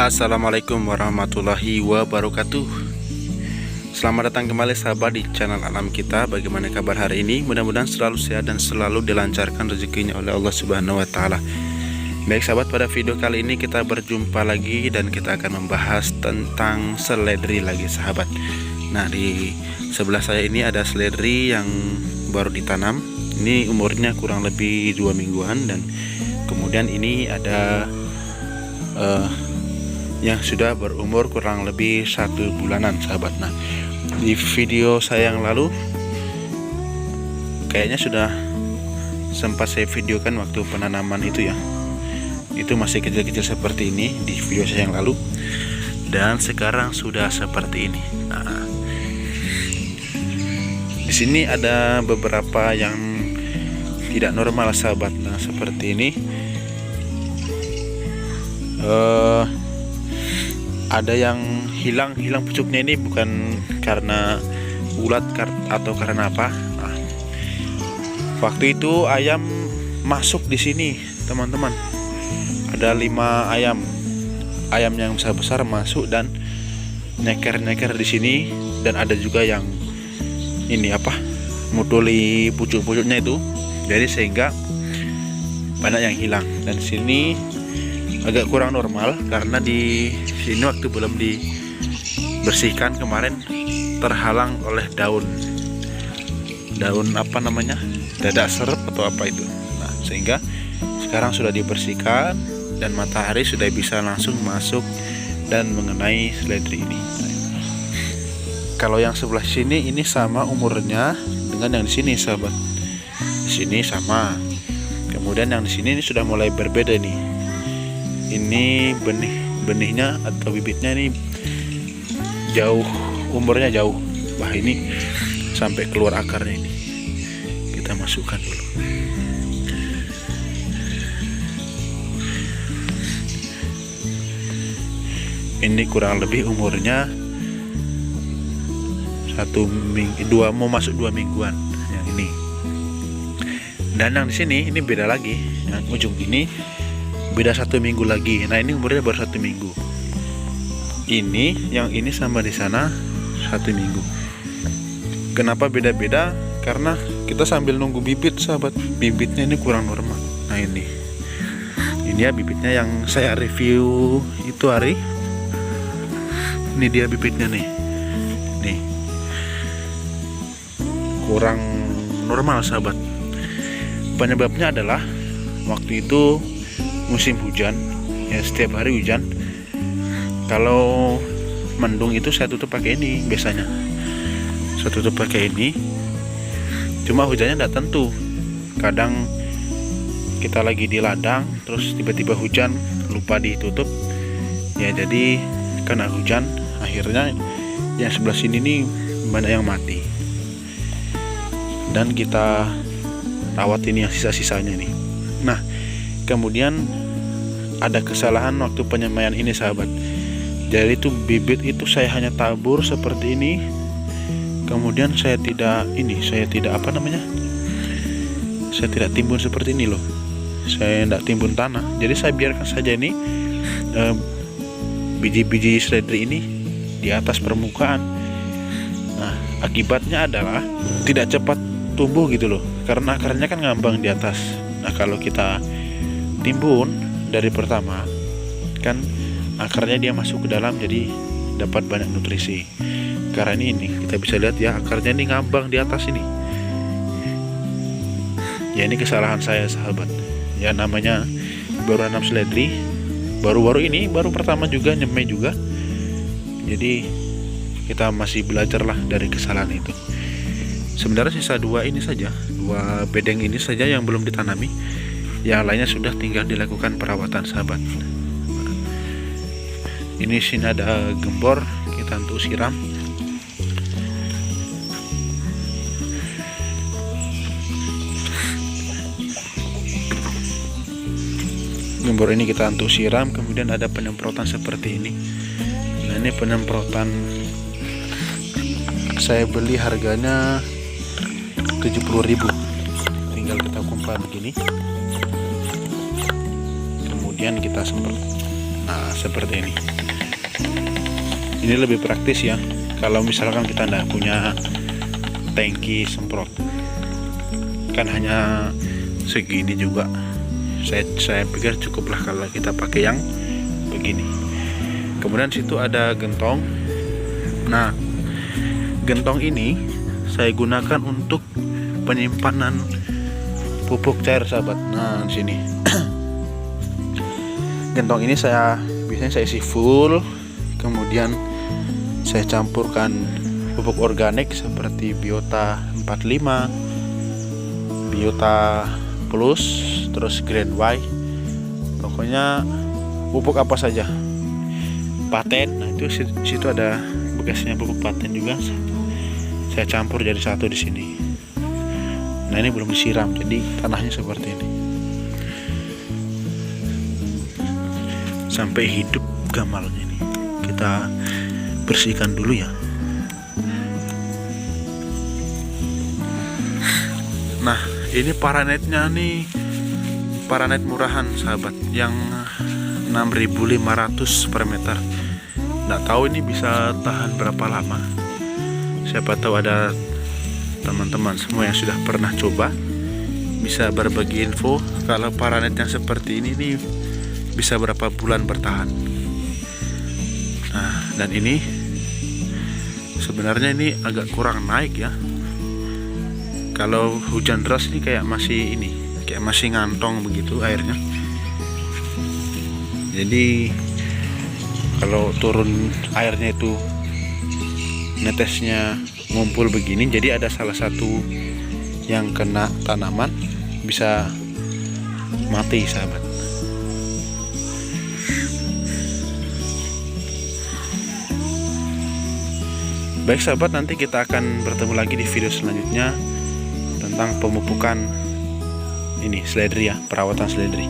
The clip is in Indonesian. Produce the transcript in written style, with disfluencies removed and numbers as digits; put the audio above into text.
Assalamualaikum warahmatullahi wabarakatuh. Selamat datang kembali sahabat di channel alam kita. Bagaimana kabar hari ini? Mudah-mudahan selalu sehat dan selalu dilancarkan rezekinya oleh Allah Subhanahu wa Ta'ala. Baik sahabat, pada video kali ini kita berjumpa lagi dan kita akan membahas tentang seledri lagi sahabat. Nah, di sebelah saya ini ada seledri yang baru ditanam. Ini umurnya kurang lebih 2 mingguan, dan kemudian ini ada yang sudah berumur kurang lebih 1 bulanan sahabat. Nah, di video saya yang lalu kayaknya sudah sempat saya videokan waktu penanaman itu ya. Itu masih kecil-kecil seperti ini di video saya yang lalu, dan sekarang sudah seperti ini. Nah, di sini ada beberapa yang tidak normal sahabat. Nah, seperti ini. Ada yang hilang pucuknya. Ini bukan karena ulat atau karena apa. Nah, waktu itu ayam masuk di sini teman-teman. Ada 5 ayam yang besar masuk dan nyeker di sini, dan ada juga yang ini mutuli pucuk-pucuknya itu. Jadi sehingga banyak yang hilang, dan sini agak kurang normal karena di sini waktu belum dibersihkan kemarin terhalang oleh daun dadak serep atau apa itu. Nah, sehingga sekarang sudah dibersihkan dan matahari sudah bisa langsung masuk dan mengenai seledri ini. Kalau yang sebelah sini ini sama umurnya dengan yang di sini sahabat. Di sini sama. Kemudian yang di sini ini sudah mulai berbeda nih. Ini benihnya atau bibitnya ini jauh, umurnya jauh. Wah, ini sampai keluar akarnya ini. Kita masukkan dulu. Ini kurang lebih umurnya 2 mau masuk 2 mingguan yang ini. Dan yang di sini ini beda lagi. Yang ujung ini beda 1 minggu lagi. Nah, ini umurnya baru 1 minggu. Yang ini sama di sana 1 minggu. Kenapa beda-beda? Karena kita sambil nunggu bibit sahabat. Bibitnya ini kurang normal. Nah, ini ya bibitnya yang saya review itu hari. Ini dia bibitnya nih. Kurang normal sahabat. Penyebabnya adalah waktu itu musim hujan ya, setiap hari hujan. Kalau mendung itu saya tutup pakai ini biasanya. Saya tutup pakai ini. Cuma hujannya tidak tentu. Kadang kita lagi di ladang terus tiba-tiba hujan, lupa ditutup. Ya, jadi kena hujan, akhirnya yang sebelah sini nih banyak yang mati. Dan kita rawat ini yang sisa-sisanya nih. Nah, kemudian ada kesalahan waktu penyemaian ini sahabat. Jadi itu bibit itu saya hanya tabur seperti ini. Kemudian saya tidak timbun seperti ini loh. Saya tidak timbun tanah. Jadi saya biarkan saja ini biji-biji seledri ini di atas permukaan. Nah, akibatnya adalah tidak cepat tumbuh gitu loh, karena akarnya kan ngambang di atas. Nah, kalau kita timbun dari pertama kan akarnya dia masuk ke dalam, jadi dapat banyak nutrisi. Karena ini kita bisa lihat ya, akarnya ini ngambang di atas ini. Ya, ini kesalahan saya sahabat. Ya, namanya baru nanam seledri, baru pertama juga nyemai juga. Jadi kita masih belajar lah dari kesalahan itu. Sebenarnya sisa 2 bedeng ini saja yang belum ditanami. Yang lainnya sudah tinggal dilakukan perawatan sahabat. Ini sini ada gembor, kita untuk siram. Gembor ini kita untuk siram, kemudian ada penyemprotan seperti ini. Nah, ini penyemprotan saya beli harganya 70.000. Tinggal kita kumpul begini. Kemudian kita semprot. Nah, seperti ini. Ini lebih praktis ya, kalau misalkan kita tidak punya tangki semprot. Kan hanya segini juga. Saya pikir cukuplah kalau kita pakai yang begini. Kemudian situ ada gentong. Nah, gentong ini saya gunakan untuk penyimpanan pupuk cair, sahabat. Nah, di sini. Gentong ini biasanya saya isi full, kemudian saya campurkan pupuk organik seperti Biota 45, Biota Plus, terus Grand Y. Pokoknya pupuk apa saja. Paten, nah itu situ ada bekasnya pupuk paten juga. Saya campur jadi satu di sini. Nah, ini belum disiram, jadi tanahnya seperti ini. Sampai hidup gamalnya ini. Kita bersihkan dulu ya. Nah, ini paranetnya nih, paranet murahan sahabat, yang 6.500 per meter. Nggak tahu ini bisa tahan berapa lama. Siapa tahu ada teman-teman semua yang sudah pernah coba, bisa berbagi info kalau paranet yang seperti ini nih bisa berapa bulan bertahan. Nah, dan ini sebenarnya ini agak kurang naik ya. Kalau hujan deras ini kayak masih ngantong begitu airnya. Jadi kalau turun airnya itu netesnya ngumpul begini, jadi ada salah satu yang kena tanaman bisa mati, sahabat. Baik sahabat, nanti kita akan bertemu lagi di video selanjutnya tentang pemupukan ini seledri ya, perawatan seledri.